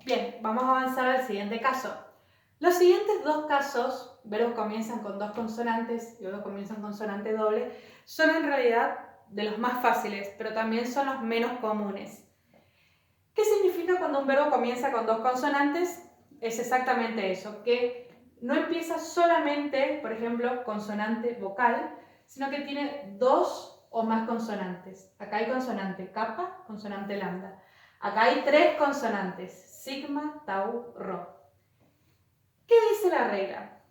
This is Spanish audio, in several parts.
Bien, vamos a avanzar al siguiente caso. Los siguientes dos casos, verbos comienzan con dos consonantes y verbos comienzan con consonante doble, son en realidad de los más fáciles, pero también son los menos comunes. ¿Qué significa cuando un verbo comienza con dos consonantes? Es exactamente eso, que no empieza solamente, por ejemplo, consonante vocal, sino que tiene dos o más consonantes. Acá hay consonante kappa, consonante lambda. Acá hay tres consonantes, sigma, tau, rho. ¿Qué dice la regla?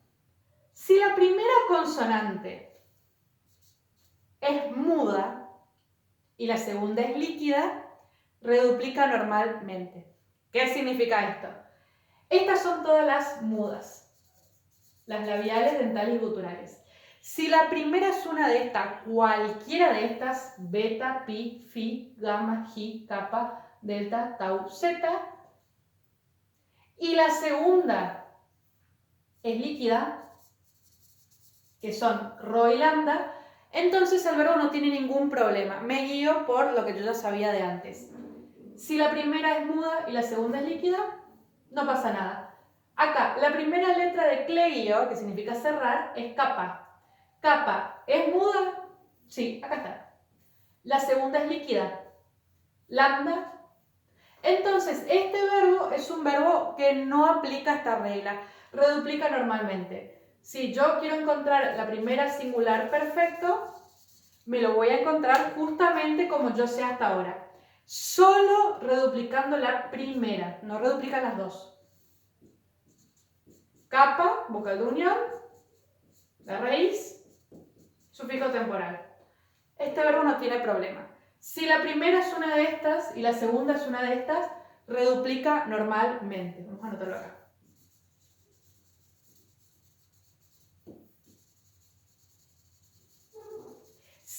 Si la primera consonante es muda y la segunda es líquida, reduplica normalmente. ¿Qué significa esto? Estas son todas las mudas, las labiales, dentales y guturales. Si la primera es una de estas, cualquiera de estas, beta, pi, fi, gamma, gi, kappa, delta, tau, zeta, y la segunda es líquida, que son rho y lambda, entonces el verbo no tiene ningún problema. Me guío por lo que yo ya sabía de antes. Si la primera es muda y la segunda es líquida, no pasa nada. Acá, la primera letra de kleio, que significa cerrar, es kappa. Kappa, ¿es muda? Sí, acá está. La segunda es líquida. Lambda. Entonces, este verbo es un verbo que no aplica esta regla. Reduplica normalmente. Si yo quiero encontrar la primera singular perfecto, me lo voy a encontrar justamente como yo sé hasta ahora. Solo reduplicando la primera, no reduplican las dos. Kappa, vocal de unión, la raíz, sufijo temporal. Este verbo no tiene problema. Si la primera es una de estas y la segunda es una de estas, reduplica normalmente. Vamos a anotarlo acá.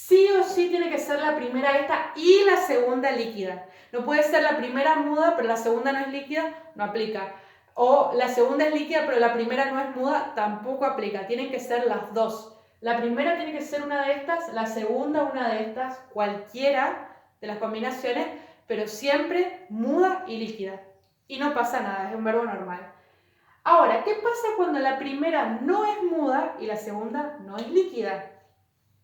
Sí o sí tiene que ser la primera esta y la segunda líquida. No puede ser la primera muda, pero la segunda no es líquida, no aplica. O la segunda es líquida, pero la primera no es muda, tampoco aplica. Tienen que ser las dos. La primera tiene que ser una de estas, la segunda una de estas, cualquiera de las combinaciones, pero siempre muda y líquida. Y no pasa nada, es un verbo normal. Ahora, ¿qué pasa cuando la primera no es muda y la segunda no es líquida?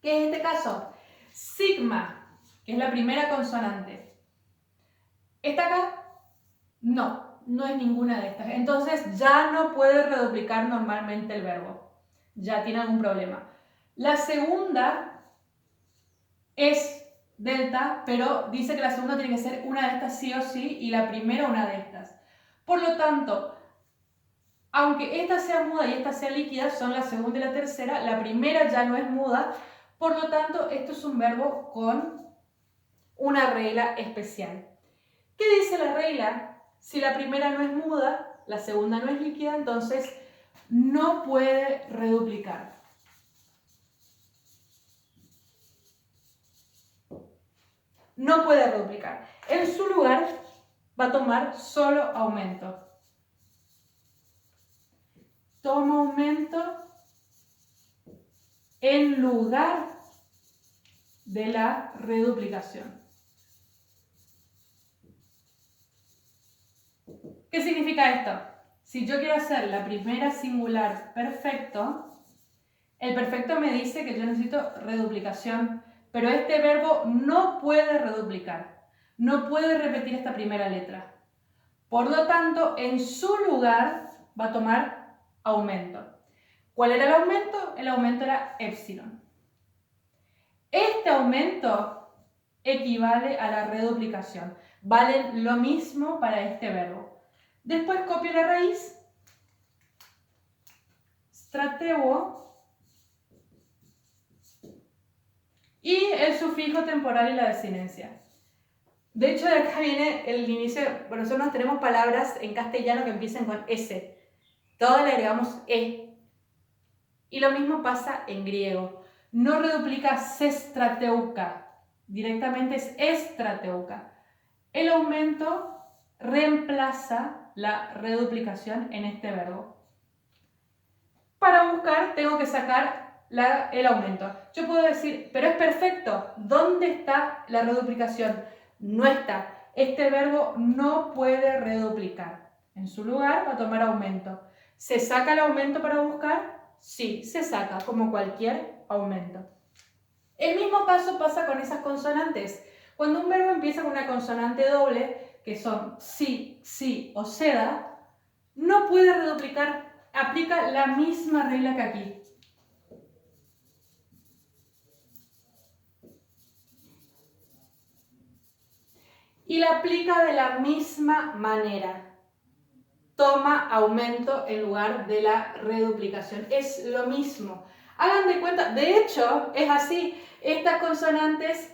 ¿Qué es este caso? Sigma, que es la primera consonante. ¿Está acá? No, no es ninguna de estas. Entonces ya no puede reduplicar normalmente el verbo. Ya tiene algún problema. La segunda es delta, pero dice que la segunda tiene que ser una de estas sí o sí y la primera una de estas. Por lo tanto, aunque esta sea muda y esta sea líquida, son la segunda y la tercera, la primera ya no es muda, por lo tanto, esto es un verbo con una regla especial. ¿Qué dice la regla? Si la primera no es muda, la segunda no es líquida, entonces no puede reduplicar. No puede reduplicar. En su lugar va a tomar solo aumento. Toma aumento en lugar de la reduplicación. ¿Qué significa esto? Si yo quiero hacer la primera singular perfecto, el perfecto me dice que yo necesito reduplicación, pero este verbo no puede reduplicar, no puede repetir esta primera letra. Por lo tanto, en su lugar va a tomar aumento. ¿Cuál era el aumento? El aumento era épsilon. Este aumento equivale a la reduplicación. Valen lo mismo para este verbo. Después copio la raíz, strateuo, y el sufijo temporal y la desinencia. De hecho, de acá viene el inicio. Bueno, nosotros tenemos palabras en castellano que empiezan con S. Todas le agregamos E. Y lo mismo pasa en griego. No reduplica sestrateuka. Directamente es estrateuka. El aumento reemplaza la reduplicación en este verbo. Para buscar tengo que sacar el aumento. Yo puedo decir, pero es perfecto. ¿Dónde está la reduplicación? No está. Este verbo no puede reduplicar. En su lugar va a tomar aumento. ¿Se saca el aumento para buscar? Sí, se saca, como cualquier aumento. El mismo paso pasa con esas consonantes. Cuando un verbo empieza con una consonante doble, que son sí, sí o seda, no puede reduplicar. Aplica la misma regla que aquí. Y la aplica de la misma manera. Toma aumento en lugar de la reduplicación. Es lo mismo. Hagan de cuenta, de hecho, es así. Estas consonantes,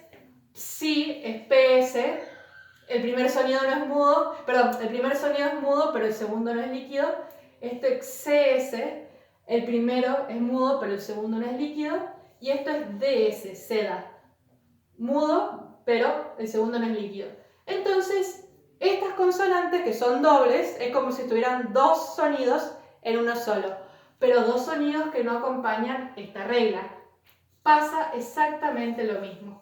sí, es PS. El primer sonido no es mudo, perdón, el primer sonido es mudo, pero el segundo no es líquido. Esto es CS, el primero es mudo, pero el segundo no es líquido. Y esto es DS, seda. Mudo, pero el segundo no es líquido. Entonces, estas consonantes que son dobles, es como si tuvieran dos sonidos en uno solo, pero dos sonidos que no acompañan esta regla. Pasa exactamente lo mismo.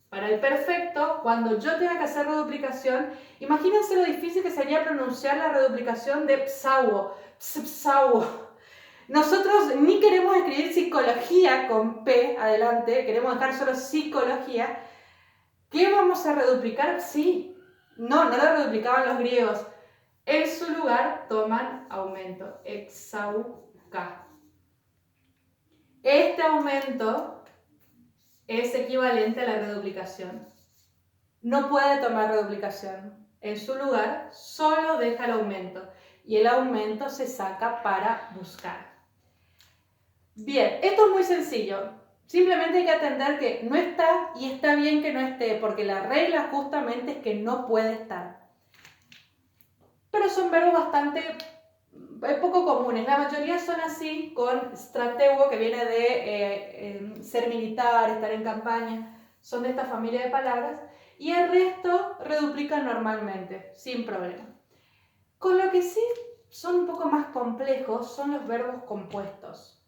Para el perfecto, cuando yo tenga que hacer reduplicación, imagínense lo difícil que sería pronunciar la reduplicación de psauo, psauo. Nosotros ni queremos escribir psicología con P adelante, queremos dejar solo psicología. ¿Qué vamos a reduplicar? Sí, no lo reduplicaban los griegos. En su lugar toman aumento, exauca. Este aumento es equivalente a la reduplicación. No puede tomar reduplicación. En su lugar solo deja el aumento y el aumento se saca para buscar. Bien, esto es muy sencillo. Simplemente hay que atender que no está y está bien que no esté, porque la regla justamente es que no puede estar. Pero son verbos bastante poco comunes. La mayoría son así, con strateuo, que viene de ser militar, estar en campaña. Son de esta familia de palabras. Y el resto reduplican normalmente, sin problema. Con lo que sí son un poco más complejos son los verbos compuestos.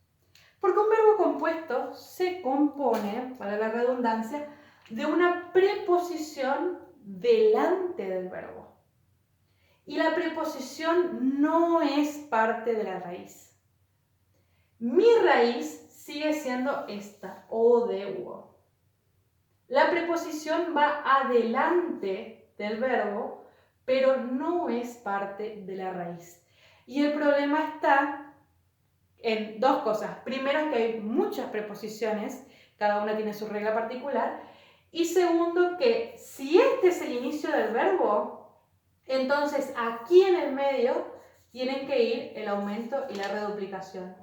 Porque un verbo compuesto se compone, para la redundancia, de una preposición delante del verbo. Y la preposición no es parte de la raíz. Mi raíz sigue siendo esta, odeuo. La preposición va adelante del verbo, pero no es parte de la raíz. Y el problema está en dos cosas. Primero, que hay muchas preposiciones, cada una tiene su regla particular. Y segundo, que si este es el inicio del verbo, entonces aquí en el medio tienen que ir el aumento y la reduplicación.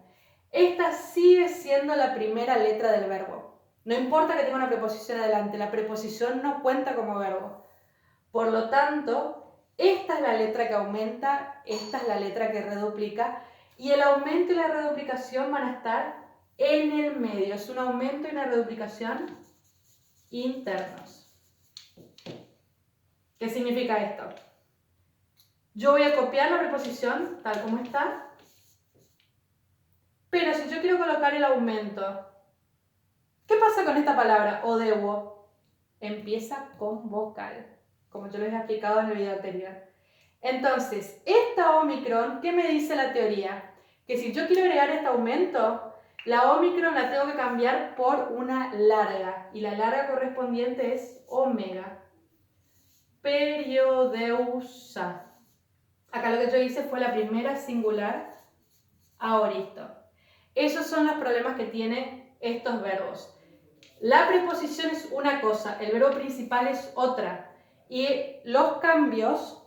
Esta sigue siendo la primera letra del verbo. No importa que tenga una preposición adelante, la preposición no cuenta como verbo. Por lo tanto, esta es la letra que aumenta, esta es la letra que reduplica, y el aumento y la reduplicación van a estar en el medio. Es un aumento y una reduplicación internos. ¿Qué significa esto? Yo voy a copiar la preposición tal como está, pero si yo quiero colocar el aumento, ¿qué pasa con esta palabra, odeuo? Empieza con vocal, como yo les he explicado en el video anterior. Entonces, esta omicron, ¿qué me dice la teoría? Que si yo quiero agregar este aumento, la omicron la tengo que cambiar por una larga, y la larga correspondiente es omega. Periodeusa. Acá lo que yo hice fue la primera singular aoristo. Esos son los problemas que tienen estos verbos. La preposición es una cosa, el verbo principal es otra. Y los cambios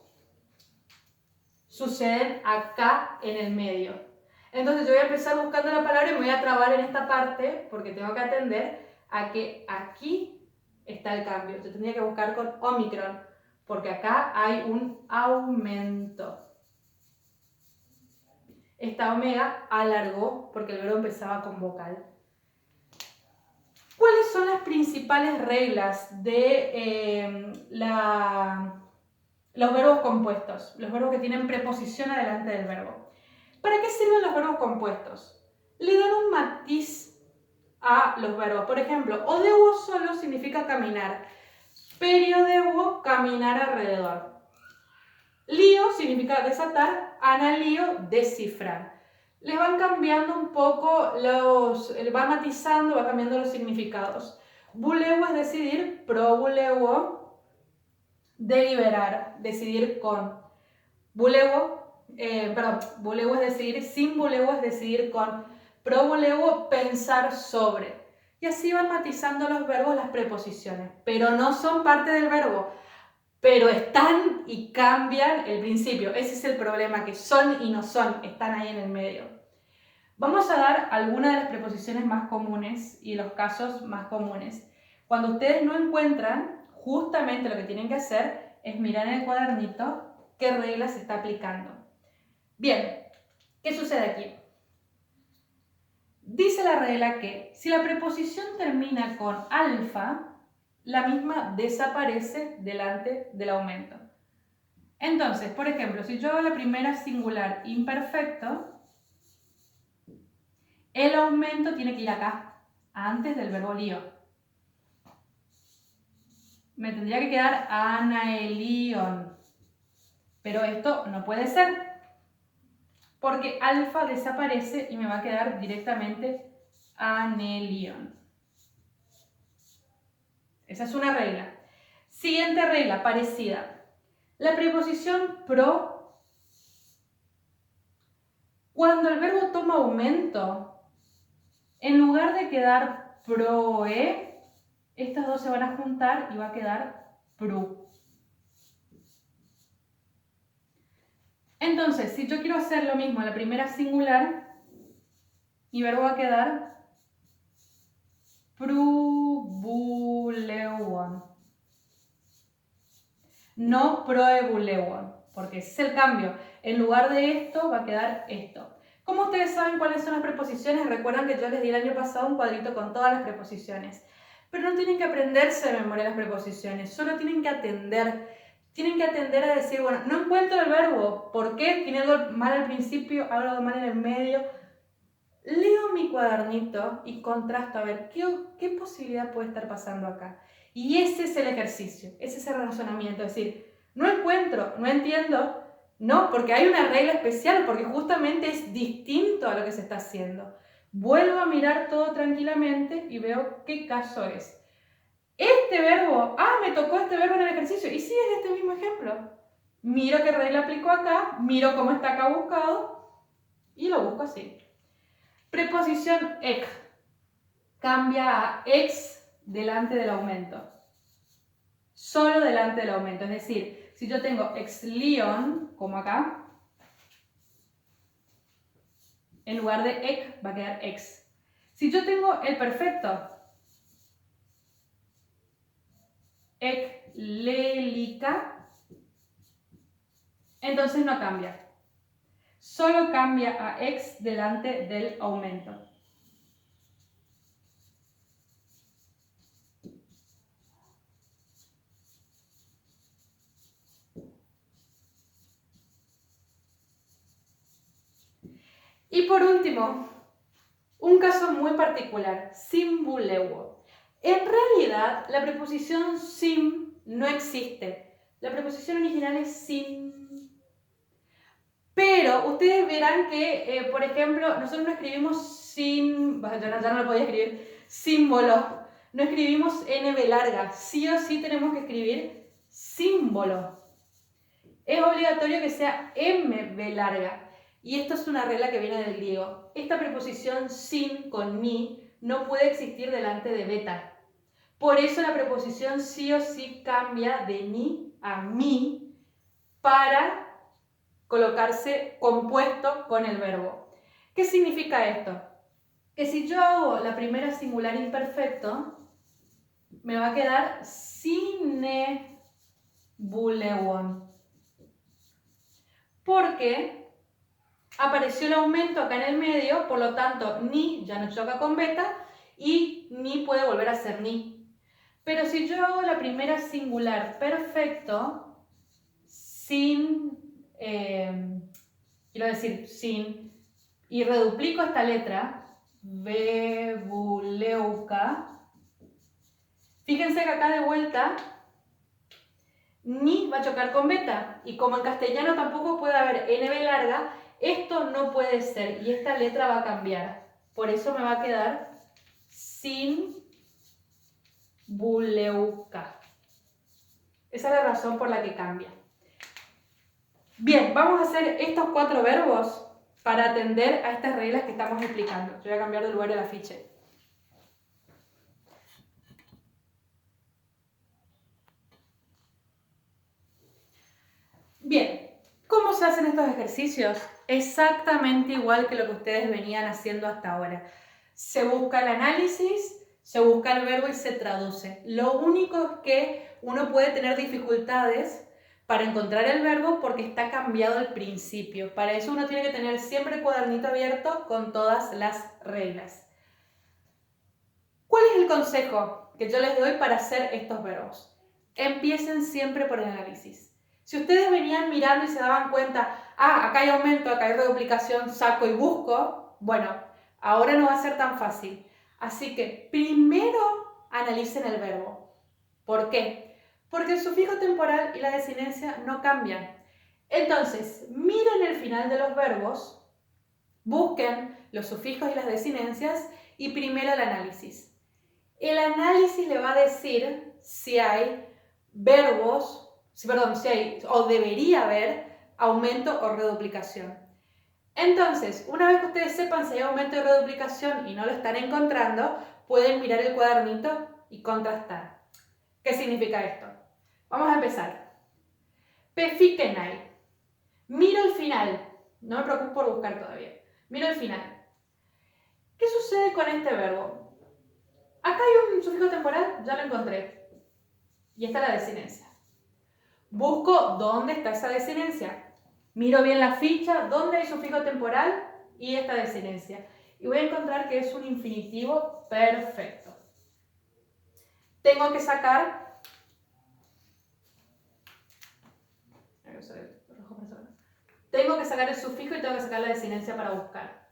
suceden acá en el medio. Entonces yo voy a empezar buscando la palabra y me voy a trabar en esta parte porque tengo que atender a que aquí está el cambio. Yo tendría que buscar con omicron porque acá hay un aumento. Esta omega alargó porque el verbo empezaba con vocal. ¿Cuáles son las principales reglas de los verbos compuestos? Los verbos que tienen preposición adelante del verbo. ¿Para qué sirven los verbos compuestos? Le dan un matiz a los verbos. Por ejemplo, odeuo solo significa caminar. Periodeuo, caminar alrededor. Lío significa desatar, analío, descifrar. Les van cambiando un poco va matizando, va cambiando los significados. Buleuo es decidir, probuleuo, deliberar, decidir con. Buleuo es decidir, sin buleuo es decidir con. Probuleuo, pensar sobre. Y así van matizando los verbos, las preposiciones, pero no son parte del verbo. Pero están y cambian el principio. Ese es el problema, que son y no son, están ahí en el medio. Vamos a dar algunas de las preposiciones más comunes y los casos más comunes. Cuando ustedes no encuentran, justamente lo que tienen que hacer es mirar en el cuadernito qué regla se está aplicando. Bien, ¿qué sucede aquí? Dice la regla que si la preposición termina con alfa, la misma desaparece delante del aumento. Entonces, por ejemplo, si yo hago la primera singular imperfecto, el aumento tiene que ir acá, antes del verbo lío. Me tendría que quedar anaelion. Pero esto no puede ser, porque alfa desaparece y me va a quedar directamente anelion. Esa es una regla. Siguiente regla, parecida. La preposición pro, cuando el verbo toma aumento, en lugar de quedar proe, estas dos se van a juntar y va a quedar pru. Entonces, si yo quiero hacer lo mismo en la primera singular, mi verbo va a quedar prubuleuon. No proebuleuon, porque ese es el cambio. En lugar de esto va a quedar esto. ¿Cómo ustedes saben cuáles son las preposiciones? Recuerdan que yo les di el año pasado un cuadrito con todas las preposiciones. Pero no tienen que aprenderse de memoria las preposiciones, solo tienen que atender. Tienen que atender a decir, bueno, no encuentro el verbo. ¿Por qué? Tiene algo mal al principio, algo mal en el medio. Leo mi cuadernito y contrasto a ver qué posibilidad puede estar pasando acá. Y ese es el ejercicio, ese es el razonamiento. Es decir, no encuentro, no entiendo, no, porque hay una regla especial, porque justamente es distinto a lo que se está haciendo. Vuelvo a mirar todo tranquilamente y veo qué caso es. Este verbo, me tocó este verbo en el ejercicio, y sí es este mismo ejemplo. Miro qué regla aplico acá, miro cómo está acá buscado y lo busco así. Preposición ec. Cambia a ex delante del aumento. Solo delante del aumento. Es decir, si yo tengo ex lion, como acá, en lugar de ec va a quedar ex. Si yo tengo el perfecto, ec lelica, entonces no cambia. Solo cambia a ex delante del aumento. Y por último, un caso muy particular, simbuleuo. En realidad, la preposición sim no existe. La preposición original es sim. Pero ustedes verán que, por ejemplo, nosotros no escribimos sin, ya no lo podía escribir, símbolo. No escribimos NB larga. Sí o sí tenemos que escribir símbolo. Es obligatorio que sea MB larga. Y esto es una regla que viene del griego. Esta preposición sin con ni no puede existir delante de beta. Por eso la preposición sí o sí cambia de ni a mi para colocarse compuesto con el verbo. ¿Qué significa esto? Que si yo hago la primera singular imperfecto, me va a quedar sinebuleuon. Porque apareció el aumento acá en el medio, por lo tanto, ni ya no choca con beta y ni puede volver a ser ni. Pero si yo hago la primera singular perfecto, sin, quiero decir, sin, y reduplico esta letra, bebuleuca, fíjense que acá de vuelta ni va a chocar con beta. Y como en castellano tampoco puede haber NB larga, esto no puede ser y esta letra va a cambiar. Por eso me va a quedar sin buleuca. Esa es la razón por la que cambia. Bien, vamos a hacer estos 4 verbos para atender a estas reglas que estamos explicando. Yo voy a cambiar de lugar el afiche. Bien, ¿cómo se hacen estos ejercicios? Exactamente igual que lo que ustedes venían haciendo hasta ahora. Se busca el análisis, se busca el verbo y se traduce. Lo único es que uno puede tener dificultades para encontrar el verbo porque está cambiado el principio. Para eso uno tiene que tener siempre el cuadernito abierto con todas las reglas. ¿Cuál es el consejo que yo les doy para hacer estos verbos? Empiecen siempre por el análisis. Si ustedes venían mirando y se daban cuenta, acá hay aumento, acá hay reduplicación, saco y busco, bueno, ahora no va a ser tan fácil. Así que primero analicen el verbo. ¿Por qué? Porque el sufijo temporal y la desinencia no cambian. Entonces, miren el final de los verbos, busquen los sufijos y las desinencias y primero el análisis. El análisis le va a decir si hay verbos, si hay o debería haber aumento o reduplicación. Entonces, una vez que ustedes sepan si hay aumento o reduplicación y no lo están encontrando, pueden mirar el cuadernito y contrastar. ¿Qué significa esto? Vamos a empezar. Befikenai. Miro el final. No me preocupo por buscar todavía. Miro el final. ¿Qué sucede con este verbo? Acá hay un sufijo temporal, ya lo encontré. Y esta es la desinencia. Busco dónde está esa desinencia. Miro bien la ficha, dónde hay sufijo temporal y esta desinencia. Y voy a encontrar que es un infinitivo perfecto. Tengo que sacar... Tengo que sacar el sufijo y tengo que sacar la desinencia para buscar.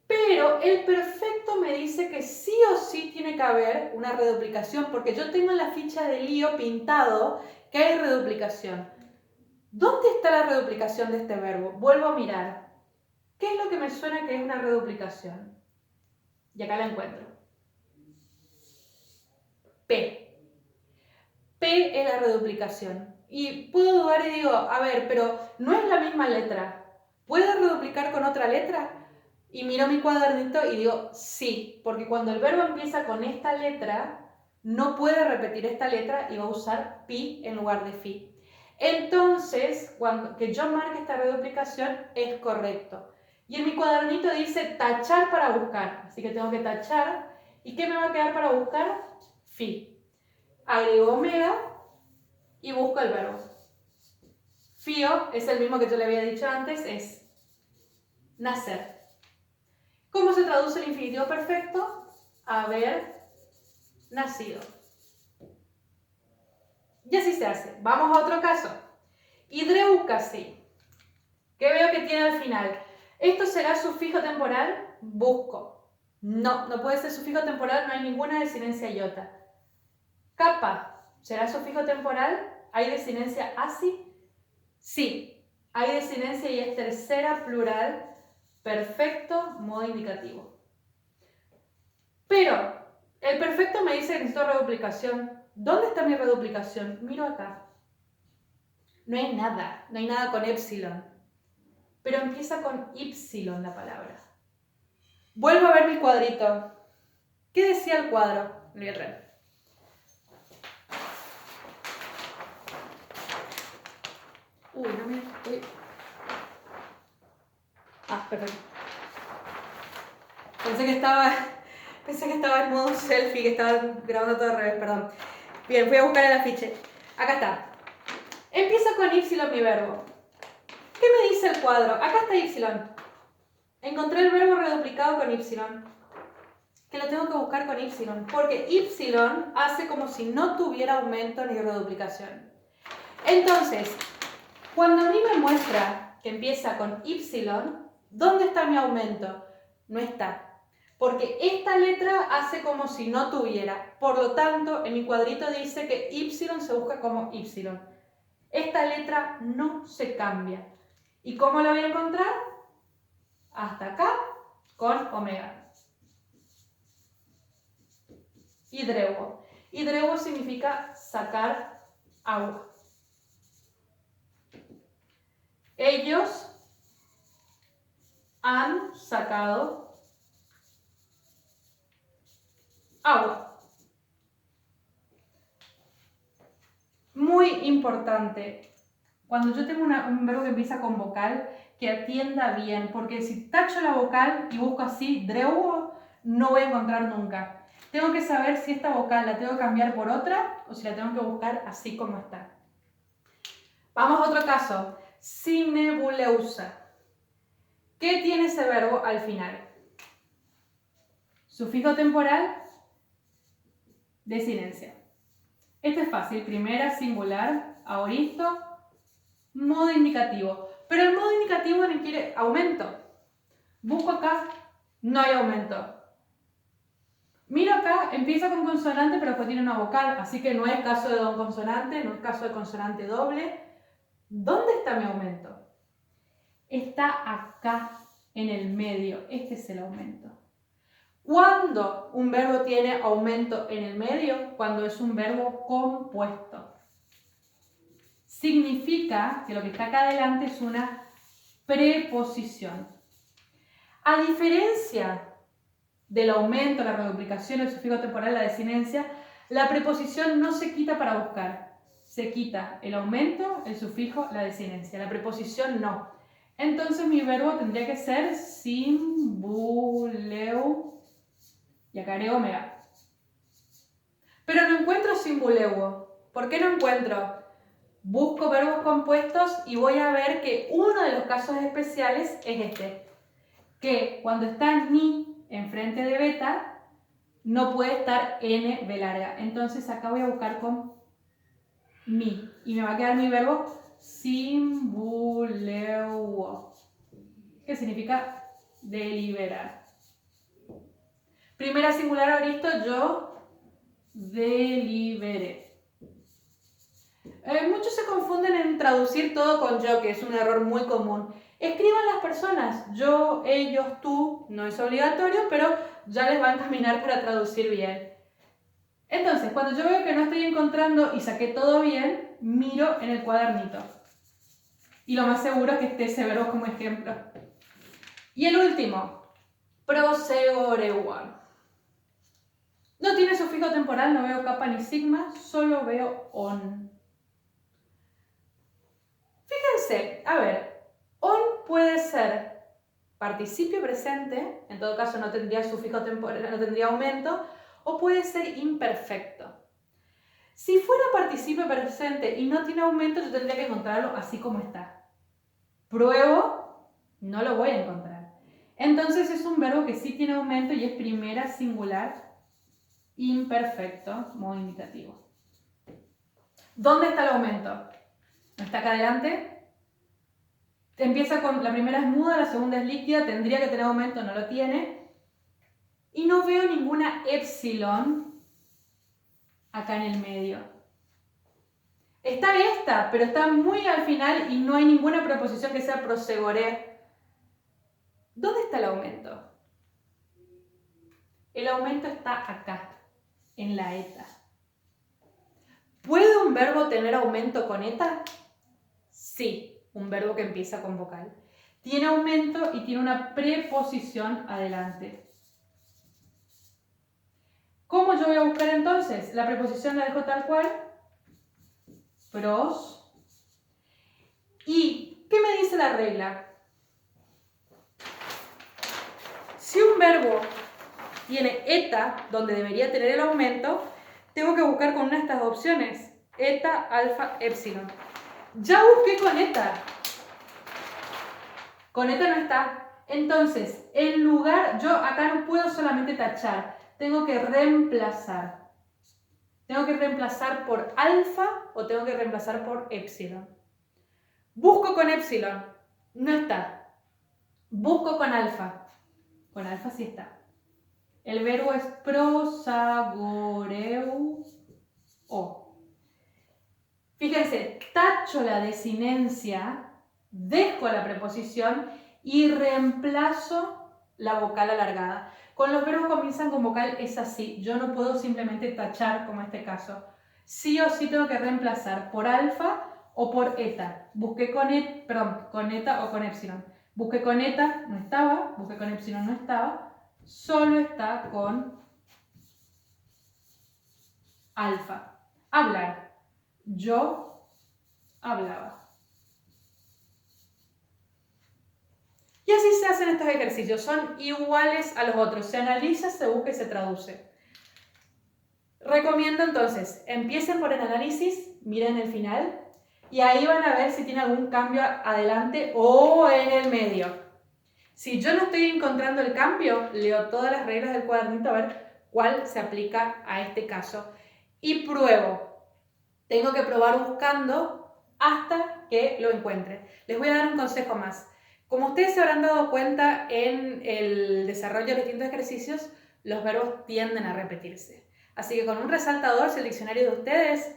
Pero el perfecto me dice que sí o sí tiene que haber una reduplicación, porque yo tengo en la ficha de lío pintado que hay reduplicación. ¿Dónde está la reduplicación de este verbo? Vuelvo a mirar. ¿Qué es lo que me suena que es una reduplicación? Y acá la encuentro. P. P es la reduplicación. Y puedo dudar y digo, a ver, pero no es la misma letra. ¿Puedo reduplicar con otra letra? Y miro mi cuadernito y digo, sí, porque cuando el verbo empieza con esta letra, no puede repetir esta letra y va a usar pi en lugar de fi. Entonces, cuando que yo marque esta reduplicación es correcto. Y en mi cuadernito dice tachar para buscar, así que tengo que tachar. ¿Y qué me va a quedar para buscar? Fi. Agrego omega y busco el verbo. Fío es el mismo que yo le había dicho antes, es nacer. ¿Cómo se traduce el infinitivo perfecto? Haber nacido. Y así se hace. Vamos a otro caso. Hidreukasi. ¿Qué veo que tiene al final? ¿Esto será sufijo temporal? Busco. No, no puede ser sufijo temporal, no hay ninguna desinencia iota. Capa. ¿Será sufijo temporal? ¿Hay desinencia asi? Sí. Hay desinencia y es tercera plural. Perfecto, modo indicativo. Pero el perfecto me dice que necesito reduplicación. ¿Dónde está mi reduplicación? Miro acá. No hay nada con epsilon. Pero empieza con ypsilon la palabra. Vuelvo a ver mi cuadrito. ¿Qué decía el cuadro? Lo voy a traer. Uy, no me... perfecto. Pensé que estaba en modo selfie, que estaba grabando todo al revés, perdón. Bien, fui a buscar el afiche. Acá está. Empieza con ypsilon mi verbo. ¿Qué me dice el cuadro? Acá está ypsilon. Encontré el verbo reduplicado con ypsilon. Que lo tengo que buscar con ypsilon. Porque ypsilon hace como si no tuviera aumento ni reduplicación. Entonces, cuando a mí me muestra que empieza con ypsilon, ¿dónde está mi aumento? No está. porque esta letra hace como si no tuviera. Por lo tanto, en mi cuadrito dice que Y se busca como Y. Esta letra no se cambia. ¿Y cómo la voy a encontrar? Hasta acá con omega. Hidreuo. Hidreuo significa sacar agua. Ellos han sacado agua. Muy importante, cuando yo tengo un verbo que empieza con vocal, que atienda bien, porque si tacho la vocal y busco así, dreuo, no voy a encontrar nunca. Tengo que saber si esta vocal la tengo que cambiar por otra o si la tengo que buscar así como está. Vamos a otro caso. Cinebuleusa. ¿Qué tiene ese verbo al final? Sufijo temporal, desinencia. Este es fácil. Primera, singular, aoristo, modo indicativo. Pero el modo indicativo requiere aumento. Busco acá, no hay aumento. Miro acá, empieza con consonante, pero después tiene una vocal, así que no es caso de don consonante, no es caso de consonante doble. ¿Dónde está mi aumento? Está acá, en el medio. Este es el aumento. ¿Cuándo un verbo tiene aumento en el medio? Cuando es un verbo compuesto. Significa que lo que está acá adelante es una preposición. A diferencia del aumento, la reduplicación, el sufijo temporal, la desinencia, la preposición no se quita para buscar. Se quita el aumento, el sufijo, la desinencia. La preposición no. Entonces mi verbo tendría que ser simbuleu. Y acá agrego omega. Pero no encuentro simbuleuo. ¿Por qué no encuentro? Busco verbos compuestos y voy a ver que uno de los casos especiales es este. Que cuando está ni enfrente de beta, no puede estar n b larga. Entonces acá voy a buscar con mi. Y me va a quedar mi verbo simbuleuo. Que significa deliberar. Primera singular aoristo, yo deliberé. Muchos se confunden en traducir todo con yo, que es un error muy común. Escriban las personas, yo, ellos, tú, no es obligatorio, pero ya les va a encaminar para traducir bien. Entonces, cuando yo veo que no estoy encontrando y saqué todo bien, miro en el cuadernito. Y lo más seguro es que esté ese verbo como ejemplo. Y el último, prosegoreuan. No tiene sufijo temporal, no veo capa ni sigma, solo veo on. Fíjense, a ver, on puede ser participio presente, en todo caso no tendría sufijo temporal, no tendría aumento, o puede ser imperfecto. Si fuera participio presente y no tiene aumento, yo tendría que encontrarlo así como está. Pruebo, no lo voy a encontrar. Entonces es un verbo que sí tiene aumento y es primera singular imperfecto, modo indicativo. ¿Dónde está el aumento? ¿No está acá adelante? Empieza con, la primera es muda, la segunda es líquida, tendría que tener aumento, no lo tiene. Y no veo ninguna epsilon acá en el medio. Está esta, pero está muy al final y no hay ninguna preposición que sea prosegoré. ¿Dónde está el aumento? El aumento está acá, en la eta. ¿Puede un verbo tener aumento con eta? Sí, un verbo que empieza con vocal. Tiene aumento y tiene una preposición adelante. ¿Cómo yo voy a buscar entonces? La preposición la dejo tal cual. Pros. ¿Y qué me dice la regla? Si un verbo tiene eta, donde debería tener el aumento, tengo que buscar con una de estas opciones. Eta, alfa, epsilon. Ya busqué con eta. Con eta no está. Entonces, en lugar, yo acá no puedo solamente tachar. Tengo que reemplazar. ¿Tengo que reemplazar por alfa o tengo que reemplazar por epsilon? Busco con epsilon. No está. Busco con alfa. Con alfa sí está. El verbo es prosagoreuo. Fíjense, tacho la desinencia, dejo la preposición y reemplazo la vocal alargada. Con los verbos que comienzan con vocal es así. Yo no puedo simplemente tachar, como en este caso. Sí o sí tengo que reemplazar por alfa o por eta. Busqué con eta o con epsilon. Busqué con eta, no estaba. Busqué con epsilon, no estaba. Solo está con alfa. Hablar. Yo hablaba. Y así se hacen estos ejercicios. Son iguales a los otros. Se analiza, se busca y se traduce. Recomiendo entonces, empiecen por el análisis, miren el final y ahí van a ver si tiene algún cambio adelante o en el medio. Si yo no estoy encontrando el cambio, leo todas las reglas del cuadernito a ver cuál se aplica a este caso y pruebo. Tengo que probar buscando hasta que lo encuentre. Les voy a dar un consejo más. Como ustedes se habrán dado cuenta en el desarrollo de los distintos ejercicios, los verbos tienden a repetirse. Así que con un resaltador, si el diccionario de ustedes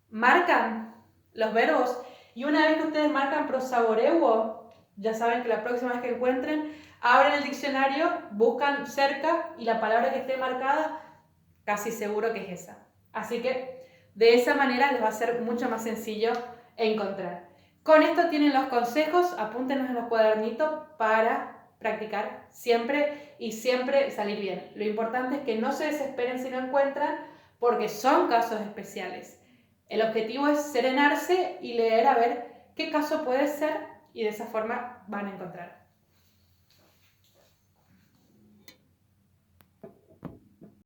marcan los verbos y una vez que ustedes marcan prosagoreuo, ya saben que la próxima vez que encuentren, abren el diccionario, buscan cerca y la palabra que esté marcada, casi seguro que es esa. Así que de esa manera les va a ser mucho más sencillo encontrar. Con esto tienen los consejos, apúntenlos en los cuadernitos para practicar siempre y siempre salir bien. Lo importante es que no se desesperen si no encuentran porque son casos especiales. El objetivo es serenarse y leer a ver qué caso puede ser y de esa forma van a encontrar.